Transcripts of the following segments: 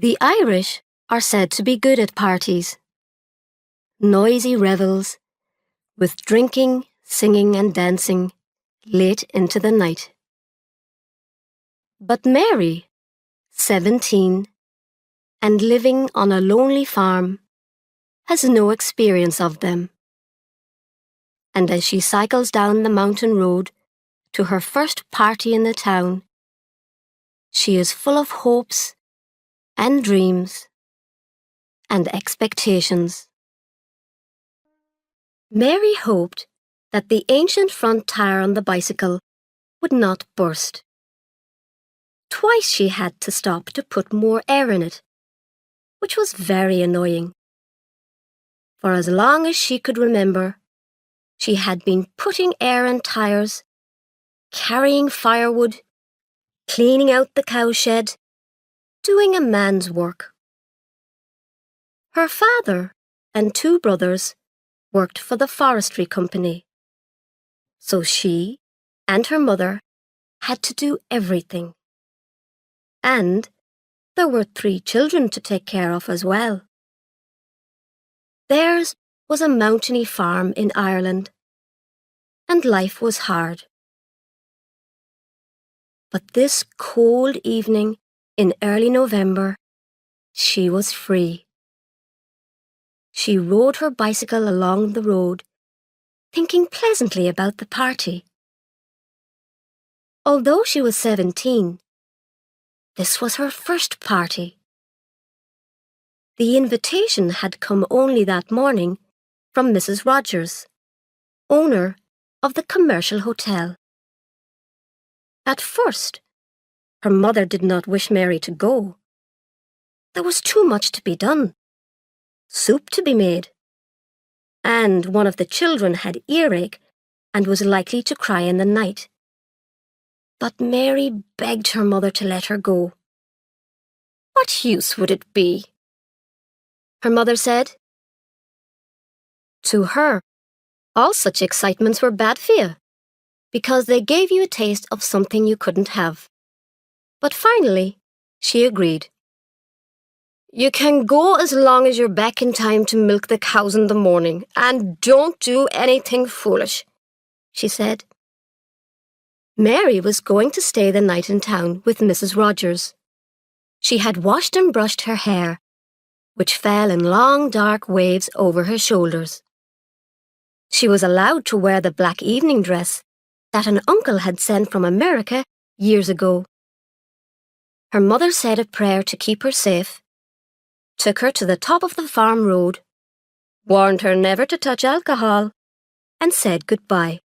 The Irish are said to be good at parties, noisy revels, with drinking, singing and dancing late into the night. But Mary, 17, and living on a lonely farm, has no experience of them. And as she cycles down the mountain road to her first party in the town, she is full of hopes and dreams and expectations. Mary hoped that the ancient front tire on the bicycle would not burst. Twice she had to stop to put more air in it, which was very annoying. For as long as she could remember, she had been putting air in tires, carrying firewood, cleaning out the cowshed, doing a man's work. Her father and two brothers worked for the forestry company, so she and her mother had to do everything. And there were 3 children to take care of as well. Theirs was a mountainy farm in Ireland, and life was hard. But this cold evening in early November, she was free. She rode her bicycle along the road, thinking pleasantly about the party. Although she was 17, this was her first party. The invitation had come only that morning from Mrs. Rogers, owner of the commercial hotel. At first, her mother did not wish Mary to go. There was too much to be done, soup to be made, and one of the children had earache and was likely to cry in the night. But Mary begged her mother to let her go. What use would it be? Her mother said. To her, all such excitements were bad for you, because they gave you a taste of something you couldn't have. But finally, she agreed. You can go as long as you're back in time to milk the cows in the morning, and don't do anything foolish, she said. Mary was going to stay the night in town with Mrs. Rogers. She had washed and brushed her hair, which fell in long dark waves over her shoulders. She was allowed to wear the black evening dress that an uncle had sent from America years ago. Her mother said a prayer to keep her safe, took her to the top of the farm road, warned her never to touch alcohol, and said goodbye.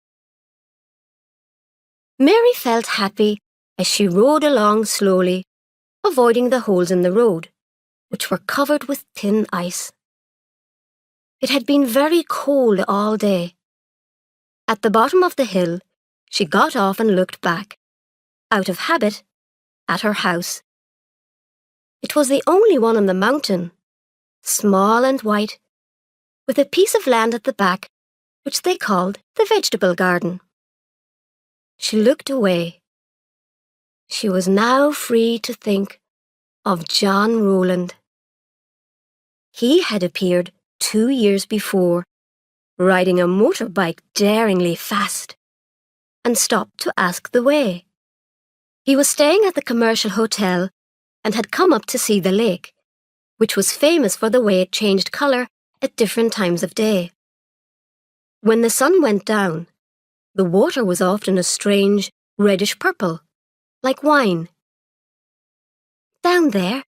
Mary felt happy as she rode along slowly, avoiding the holes in the road, which were covered with thin ice. It had been very cold all day. At the bottom of the hill, she got off and looked back, out of habit, at her house. It was the only one on the mountain, small and white, with a piece of land at the back, which they called the vegetable garden. She looked away. She was now free to think of John Rowland. He had appeared 2 years before, riding a motorbike daringly fast, and stopped to ask the way. He was staying at the commercial hotel and had come up to see the lake, which was famous for the way it changed colour at different times of day. When the sun went down, the water was often a strange reddish purple, like wine. Down there,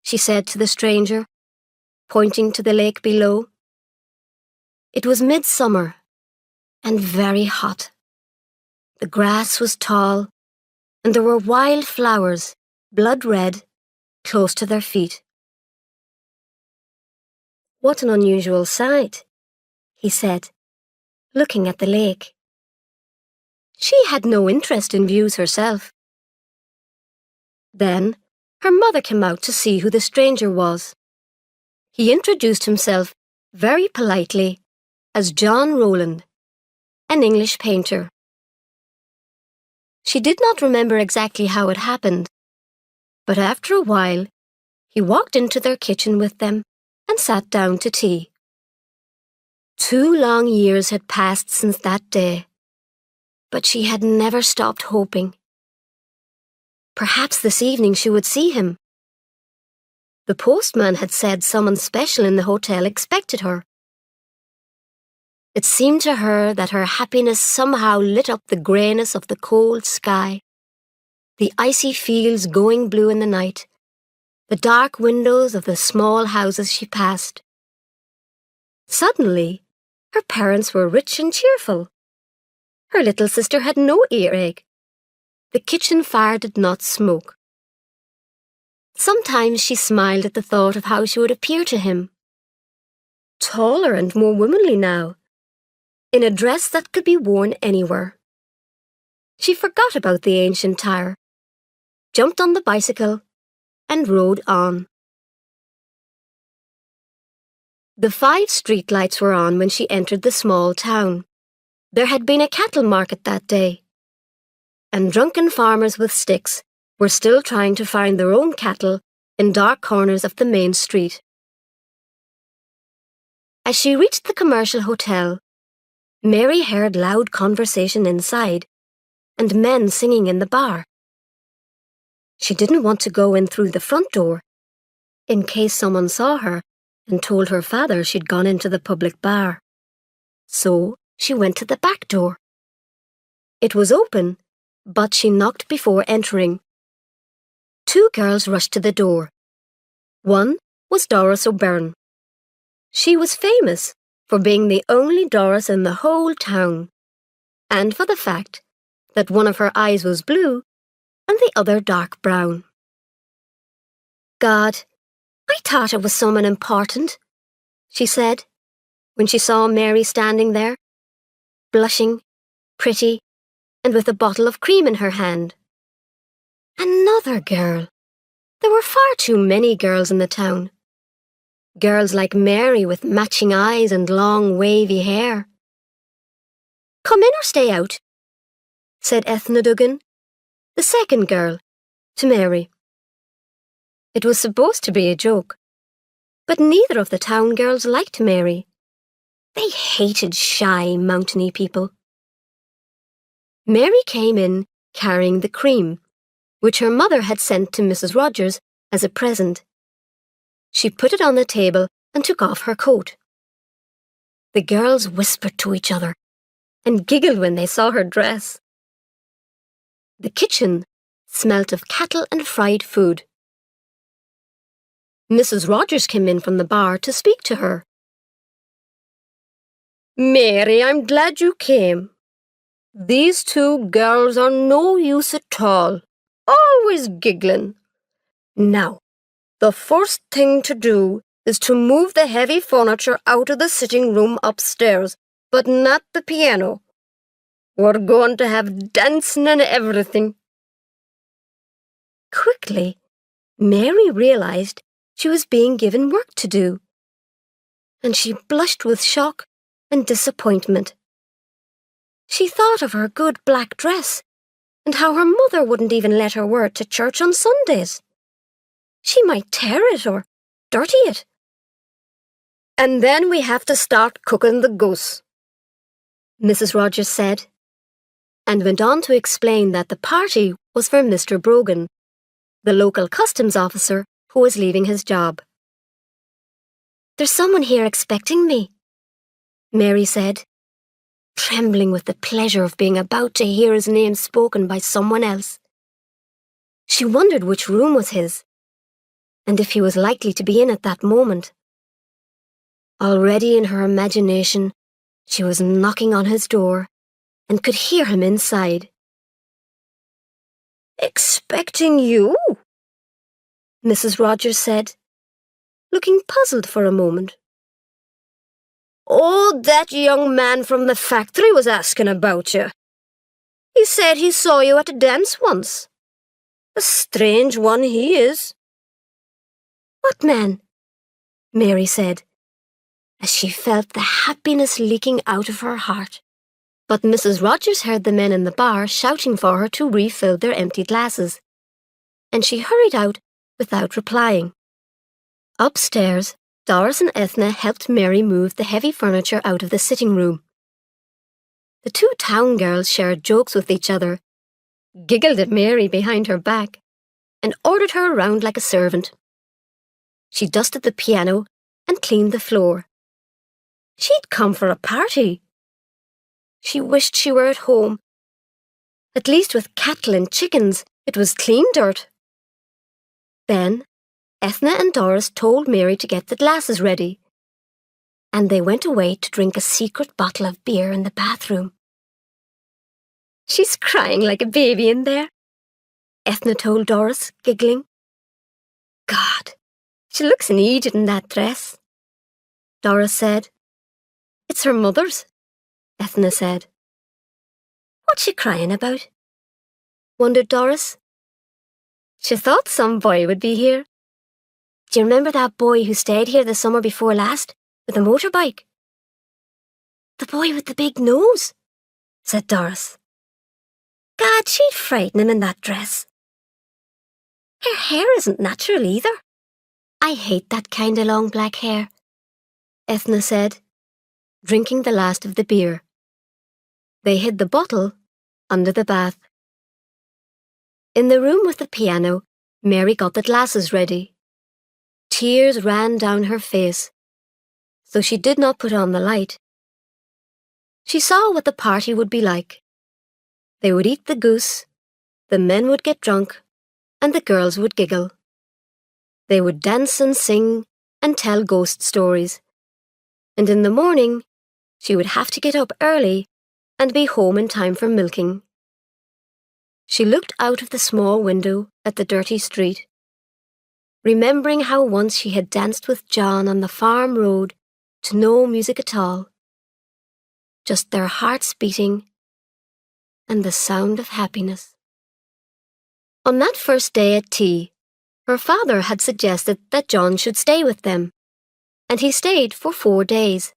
she said to the stranger, pointing to the lake below. It was midsummer and very hot. The grass was tall, and there were wild flowers, blood red, close to their feet. What an unusual sight, he said, looking at the lake. She had no interest in views herself. Then her mother came out to see who the stranger was. He introduced himself very politely as John Rowland, an English painter. She did not remember exactly how it happened, but after a while He walked into their kitchen with them and sat down to tea. 2 long years had passed since that day, but she had never stopped hoping. Perhaps this evening she would see him. The postman had said someone special in the hotel expected her. It seemed to her that her happiness somehow lit up the greyness of the cold sky, the icy fields going blue in the night, the dark windows of the small houses she passed. Suddenly, her parents were rich and cheerful. Her little sister had no earache. The kitchen fire did not smoke. Sometimes she smiled at the thought of how she would appear to him. Taller and more womanly now, in a dress that could be worn anywhere. She forgot about the ancient tire, jumped on the bicycle, and rode on. The 5 streetlights were on when she entered the small town. There had been a cattle market that day, and drunken farmers with sticks were still trying to find their own cattle in dark corners of the main street. As she reached the commercial hotel, Mary heard loud conversation inside and men singing in the bar. She didn't want to go in through the front door, in case someone saw her and told her father she'd gone into the public bar. So she went to the back door. It was open, but she knocked before entering. 2 girls rushed to the door. One was Doris O'Byrne. She was famous for being the only Doris in the whole town, and for the fact that one of her eyes was blue and the other dark brown. God, I thought it was someone important, she said, when she saw Mary standing there, blushing, pretty, and with a bottle of cream in her hand. Another girl. There were far too many girls in the town. Girls like Mary with matching eyes and long wavy hair. Come in or stay out, said Ethna Duggan, the second girl, to Mary. It was supposed to be a joke, but neither of the town girls liked Mary. They hated shy, mountainy people. Mary came in carrying the cream, which her mother had sent to Mrs. Rogers as a present. She put it on the table and took off her coat. The girls whispered to each other and giggled when they saw her dress. The kitchen smelt of cattle and fried food. Mrs. Rogers came in from the bar to speak to her. Mary, I'm glad you came. These 2 girls are no use at all, always giggling. Now, the first thing to do is to move the heavy furniture out of the sitting room upstairs, but not the piano. We're going to have dancing and everything. Quickly, Mary realized she was being given work to do, and she blushed with shock and disappointment. She thought of her good black dress and how her mother wouldn't even let her wear it to church on Sundays. She might tear it or dirty it. And then we have to start cooking the goose, Mrs. Rogers said, and went on to explain that the party was for Mr. Brogan, the local customs officer who was leaving his job. There's someone here expecting me, Mary said, trembling with the pleasure of being about to hear his name spoken by someone else. She wondered which room was his, and if he was likely to be in at that moment. Already in her imagination, she was knocking on his door and could hear him inside. Expecting you? Mrs. Rogers said, looking puzzled for a moment. Oh, that young man from the factory was asking about you. He said he saw you at a dance once. A strange one he is. What man? Mary said, as she felt the happiness leaking out of her heart. But Mrs. Rogers heard the men in the bar shouting for her to refill their empty glasses, and she hurried out without replying. Upstairs, Doris and Ethna helped Mary move the heavy furniture out of the sitting room. The two town girls shared jokes with each other, giggled at Mary behind her back, and ordered her around like a servant. She dusted the piano and cleaned the floor. She'd come for a party. She wished she were at home. At least with cattle and chickens, it was clean dirt. Then, Ethna and Doris told Mary to get the glasses ready, and they went away to drink a secret bottle of beer in the bathroom. "She's crying like a baby in there," Ethna told Doris, giggling. "God, she looks an idiot in that dress," Doris said. "It's her mother's," Ethna said. "What's she crying about?" wondered Doris. "She thought some boy would be here. Do you remember that boy who stayed here the summer before last with a motorbike?" "The boy with the big nose," said Doris. "God, she'd frighten him in that dress. Her hair isn't natural either." "I hate that kind of long black hair," Ethna said, drinking the last of the beer. They hid the bottle under the bath. In the room with the piano, Mary got the glasses ready. Tears ran down her face, though she did not put on the light. She saw what the party would be like. They would eat the goose, the men would get drunk, and the girls would giggle. They would dance and sing and tell ghost stories. And in the morning, she would have to get up early and be home in time for milking. She looked out of the small window at the dirty street, remembering how once she had danced with John on the farm road to no music at all, just their hearts beating and the sound of happiness. On that first day at tea, her father had suggested that John should stay with them, and he stayed for 4 days,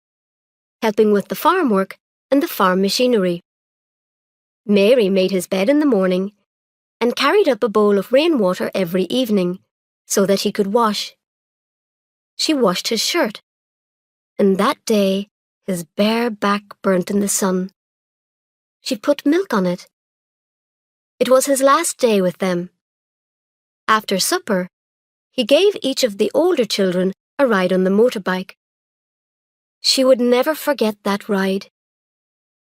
helping with the farm work and the farm machinery. Mary made his bed in the morning and carried up a bowl of rainwater every evening so that he could wash. She washed his shirt, and that day his bare back burnt in the sun. She put milk on it. It was his last day with them. After supper, he gave each of the older children a ride on the motorbike. She would never forget that ride.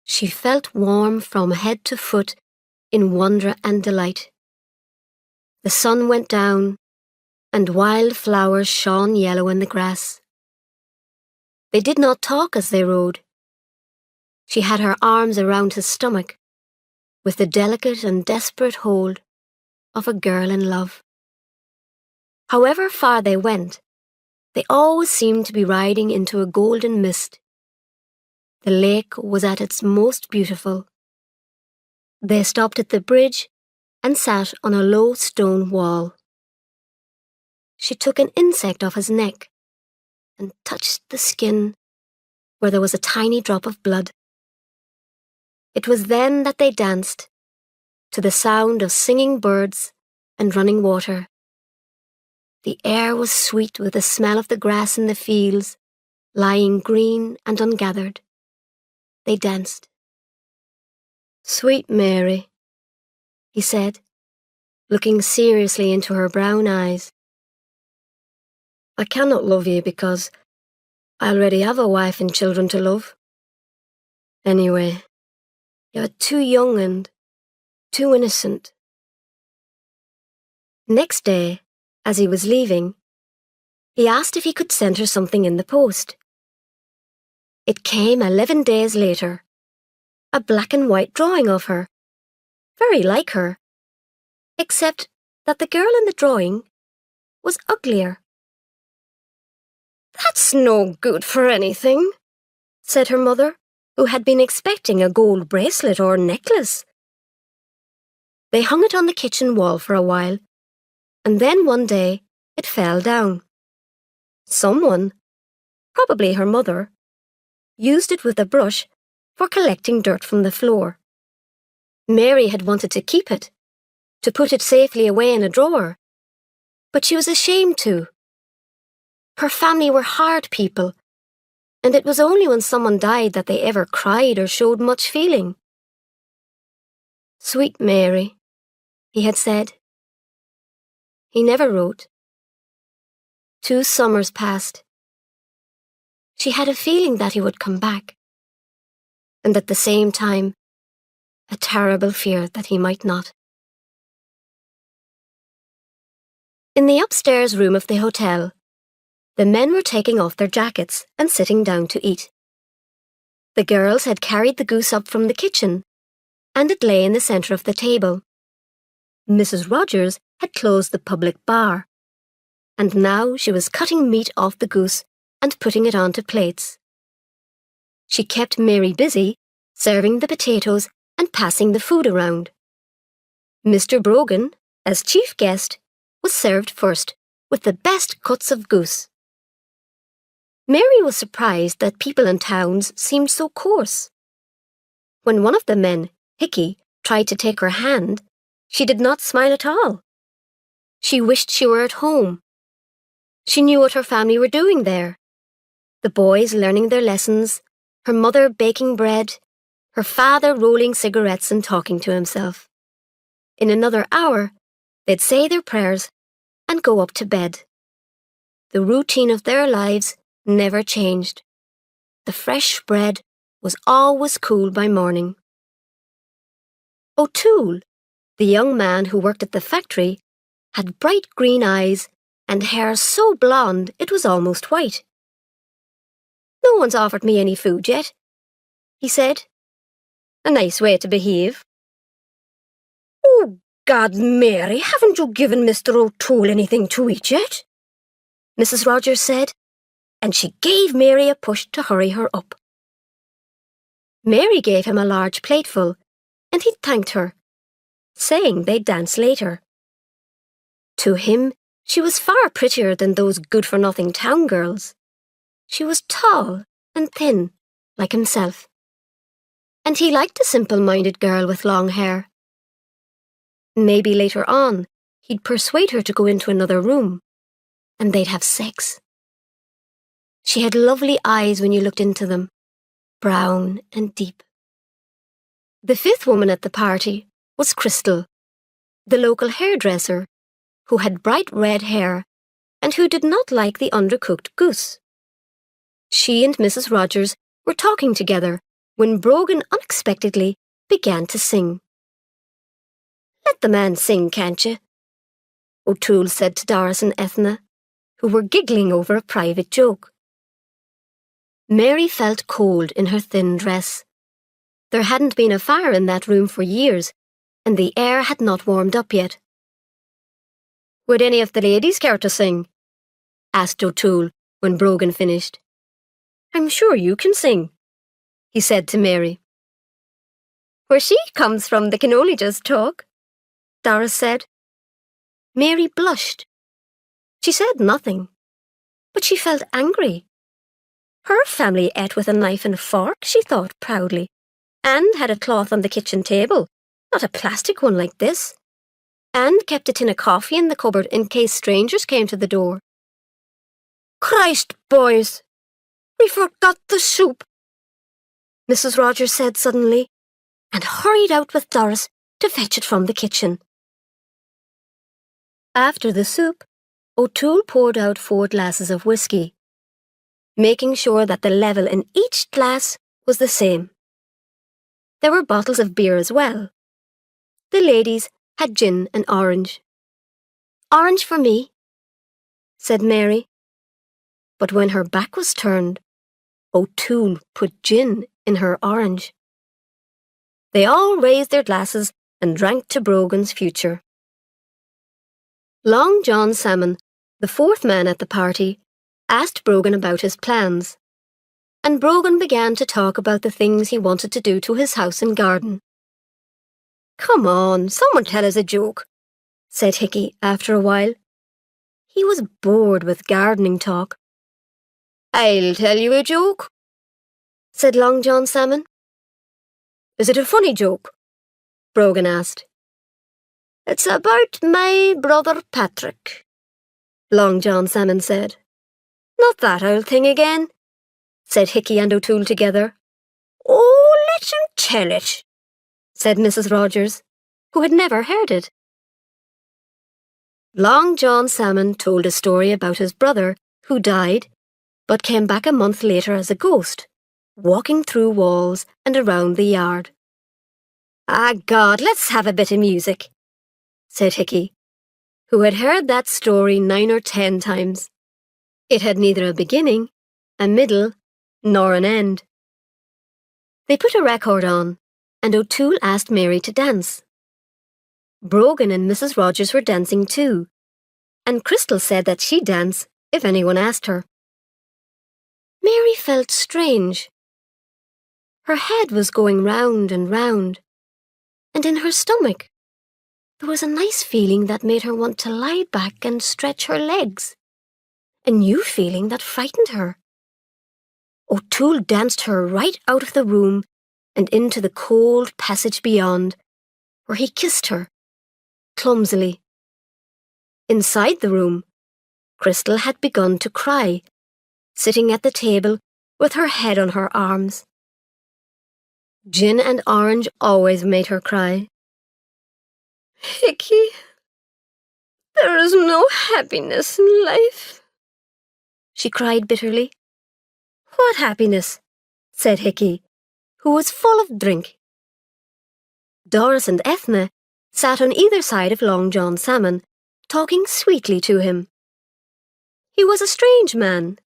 She felt warm from head to foot in wonder and delight. The sun went down, and wild flowers shone yellow in the grass. They did not talk as they rode. She had her arms around his stomach, with the delicate and desperate hold of a girl in love. However far they went, they always seemed to be riding into a golden mist. The lake was at its most beautiful. They stopped at the bridge and sat on a low stone wall. She took an insect off his neck and touched the skin where there was a tiny drop of blood. It was then that they danced, to the sound of singing birds and running water. The air was sweet with the smell of the grass in the fields, lying green and ungathered. They danced. "Sweet Mary," he said, looking seriously into her brown eyes. "I cannot love you because I already have a wife and children to love. Anyway, you're too young and too innocent." Next day, as he was leaving, he asked if he could send her something in the post. It came 11 days later, a black and white drawing of her, very like her, except that the girl in the drawing was uglier. "That's no good for anything," said her mother, who had been expecting a gold bracelet or necklace. They hung it on the kitchen wall for a while, and then one day it fell down. Someone, probably her mother, used it with a brush for collecting dirt from the floor. Mary had wanted to keep it, to put it safely away in a drawer, but she was ashamed to. Her family were hard people, and it was only when someone died that they ever cried or showed much feeling. Sweet Mary, he had said. He never wrote. 2 summers passed. She had a feeling that he would come back, and at the same time, a terrible fear that he might not. In the upstairs room of the hotel, the men were taking off their jackets and sitting down to eat. The girls had carried the goose up from the kitchen, and it lay in the centre of the table. Mrs. Rogers had closed the public bar, and now she was cutting meat off the goose and putting it onto plates. She kept Mary busy, serving the potatoes and passing the food around. Mr. Brogan, as chief guest, was served first with the best cuts of goose. Mary was surprised that people in towns seemed so coarse. When one of the men, Hickey, tried to take her hand, she did not smile at all. She wished she were at home. She knew what her family were doing there. The boys learning their lessons, her mother baking bread, her father rolling cigarettes and talking to himself. In another hour, they'd say their prayers and go up to bed. The routine of their lives never changed. The fresh bread was always cool by morning. O'Toole, the young man who worked at the factory, had bright green eyes and hair so blonde it was almost white. "No one's offered me any food yet," he said. "A nice way to behave." "Oh, God, Mary, haven't you given Mr. O'Toole anything to eat yet?" Mrs. Rogers said, and she gave Mary a push to hurry her up. Mary gave him a large plateful, and he thanked her, saying they'd dance later. To him, she was far prettier than those good-for-nothing town girls. She was tall and thin, like himself. And he liked a simple-minded girl with long hair. Maybe later on, he'd persuade her to go into another room, and they'd have sex. She had lovely eyes when you looked into them, brown and deep. The 5th woman at the party was Crystal, the local hairdresser, who had bright red hair and who did not like the undercooked goose. She and Mrs. Rogers were talking together when Brogan unexpectedly began to sing. "Let the man sing, can't you?" O'Toole said to Doris and Ethna, who were giggling over a private joke. Mary felt cold in her thin dress. There hadn't been a fire in that room for years, and the air had not warmed up yet. "Would any of the ladies care to sing?" asked O'Toole when Brogan finished. "I'm sure you can sing," he said to Mary. "Where she comes from, they can only just talk," Doris said. Mary blushed. She said nothing, but she felt angry. Her family ate with a knife and fork, she thought proudly, and had a cloth on the kitchen table, not a plastic one like this, and kept a tin of coffee in the cupboard in case strangers came to the door. "Christ, boys, we forgot the soup," Mrs. Rogers said suddenly, and hurried out with Doris to fetch it from the kitchen. After the soup, O'Toole poured out 4 glasses of whiskey, making sure that the level in each glass was the same. There were bottles of beer as well. The ladies had gin and orange. "Orange for me," said Mary. But when her back was turned, O'Toole put gin in her orange. They all raised their glasses and drank to Brogan's future. Long John Salmon, the 4th man at the party, asked Brogan about his plans, and Brogan began to talk about the things he wanted to do to his house and garden. "Come on, someone tell us a joke," said Hickey after a while. He was bored with gardening talk. "I'll tell you a joke," said Long John Salmon. "Is it a funny joke?" Brogan asked. "It's about my brother Patrick," Long John Salmon said. Not that old thing again, said Hickey and O'Toole together. Oh, let him tell it, said Mrs. Rogers, who had never heard it. Long John Salmon told a story about his brother, who died, but came back a month later as a ghost, walking through walls and around the yard. Ah, God, let's have a bit of music, said Hickey, who had heard that story 9 or 10 times. It had neither a beginning, a middle, nor an end. They put a record on, and O'Toole asked Mary to dance. Brogan and Mrs. Rogers were dancing too, and Crystal said that she'd dance if anyone asked her. Mary felt strange. Her head was going round and round, and in her stomach there was a nice feeling that made her want to lie back and stretch her legs, a new feeling that frightened her. O'Toole danced her right out of the room and into the cold passage beyond, where he kissed her, clumsily. Inside the room, Crystal had begun to cry, sitting at the table with her head on her arms. Gin and orange always made her cry. Hickey, there is no happiness in life, she cried bitterly. What happiness? Said Hickey, who was full of drink. Doris and Ethna sat on either side of Long John Salmon, talking sweetly to him. He was a strange man,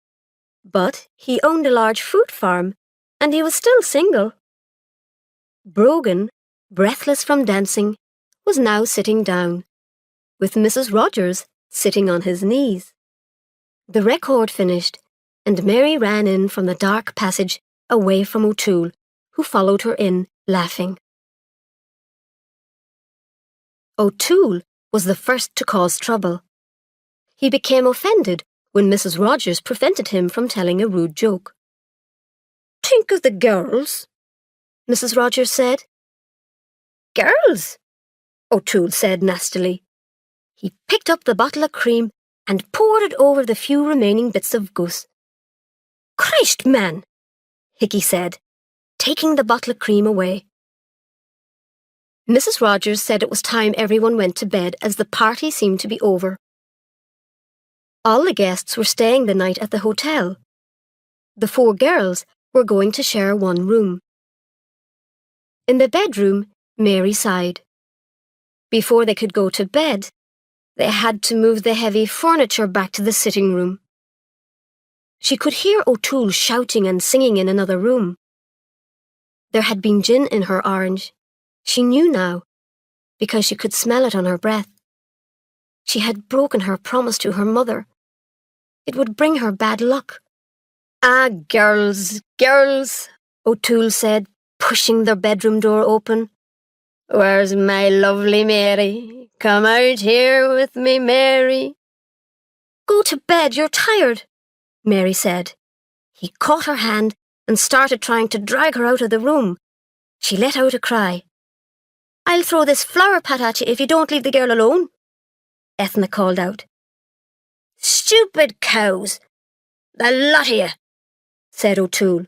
but he owned a large fruit farm, and he was still single. Brogan, breathless from dancing, was now sitting down, with Mrs. Rogers sitting on his knees. The record finished, and Mary ran in from the dark passage away from O'Toole, who followed her in, laughing. O'Toole was the first to cause trouble. He became offended when Mrs. Rogers prevented him from telling a rude joke. Think of the girls, Mrs. Rogers said. Girls? O'Toole said nastily. He picked up the bottle of cream and poured it over the few remaining bits of goose. Christ, man, Hickey said, taking the bottle of cream away. Mrs. Rogers said it was time everyone went to bed as the party seemed to be over. All the guests were staying the night at the hotel. The 4 girls were going to share one room. In the bedroom, Mary sighed. Before they could go to bed, they had to move the heavy furniture back to the sitting room. She could hear O'Toole shouting and singing in another room. There had been gin in her orange. She knew now, because she could smell it on her breath. She had broken her promise to her mother. It would bring her bad luck. Ah, girls, girls, O'Toole said, pushing their bedroom door open. Where's my lovely Mary? Come out here with me, Mary. Go to bed, you're tired, Mary said. He caught her hand and started trying to drag her out of the room. She let out a cry. I'll throw this flower pot at you if you don't leave the girl alone, Ethna called out. Stupid cows, the lot of you, said O'Toole.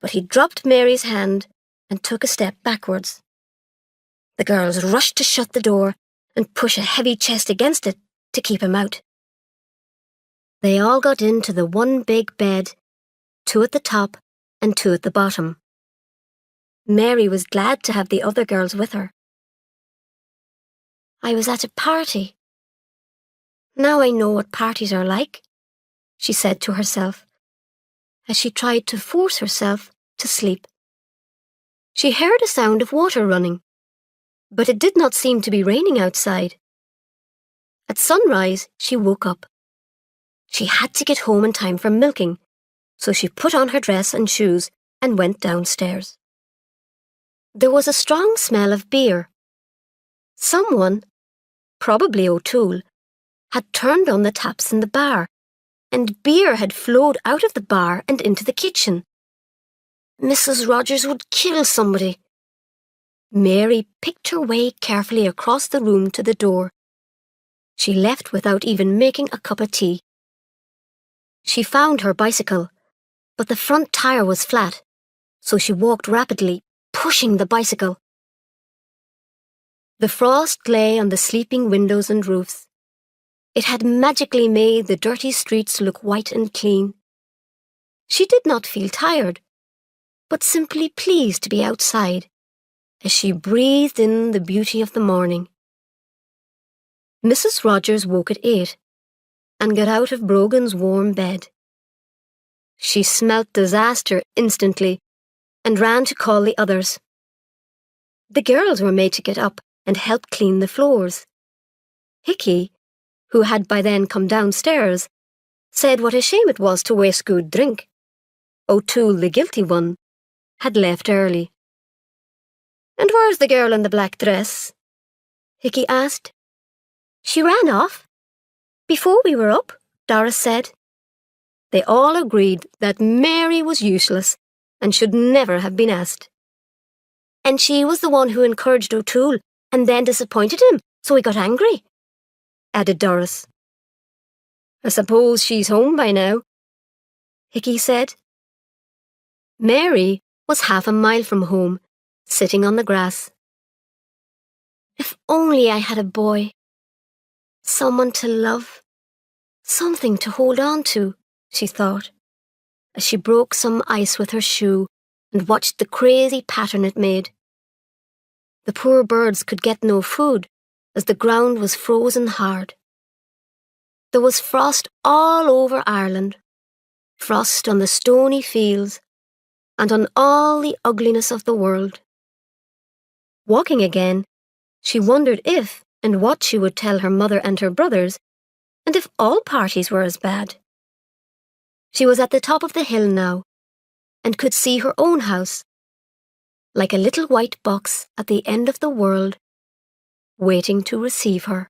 But he dropped Mary's hand and took a step backwards. The girls rushed to shut the door and push a heavy chest against it to keep him out. They all got into the one big bed, 2 at the top and 2 at the bottom. Mary was glad to have the other girls with her. I was at a party. Now I know what parties are like, she said to herself, as she tried to force herself to sleep. She heard a sound of water running, but it did not seem to be raining outside. At sunrise, she woke up. She had to get home in time for milking, so she put on her dress and shoes and went downstairs. There was a strong smell of beer. Someone, probably O'Toole, had turned on the taps in the bar, and beer had flowed out of the bar and into the kitchen. Mrs. Rogers would kill somebody. Mary picked her way carefully across the room to the door. She left without even making a cup of tea. She found her bicycle, but the front tire was flat, so she walked rapidly, pushing the bicycle. The frost lay on the sleeping windows and roofs. It had magically made the dirty streets look white and clean. She did not feel tired, but simply pleased to be outside as she breathed in the beauty of the morning. Mrs. Rogers woke at 8 and got out of Brogan's warm bed. She smelt disaster instantly and ran to call the others. The girls were made to get up and help clean the floors. Hickey, who had by then come downstairs, said what a shame it was to waste good drink. O'Toole, the guilty one, had left early. "And where's the girl in the black dress?" Hickey asked. "She ran off before we were up," Doris said. They all agreed that Mary was useless and should never have been asked. "And she was the one who encouraged O'Toole and then disappointed him, so he got angry," added Doris. "I suppose she's home by now," Hickey said. Mary was half a mile from home, sitting on the grass. "If only I had a boy. Someone to love. Something to hold on to," she thought, as she broke some ice with her shoe and watched the crazy pattern it made. The poor birds could get no food, as the ground was frozen hard. There was frost all over Ireland, frost on the stony fields, and on all the ugliness of the world. Walking again, she wondered if and what she would tell her mother and her brothers, and if all parties were as bad. She was at the top of the hill now, and could see her own house, like a little white box at the end of the world, waiting to receive her.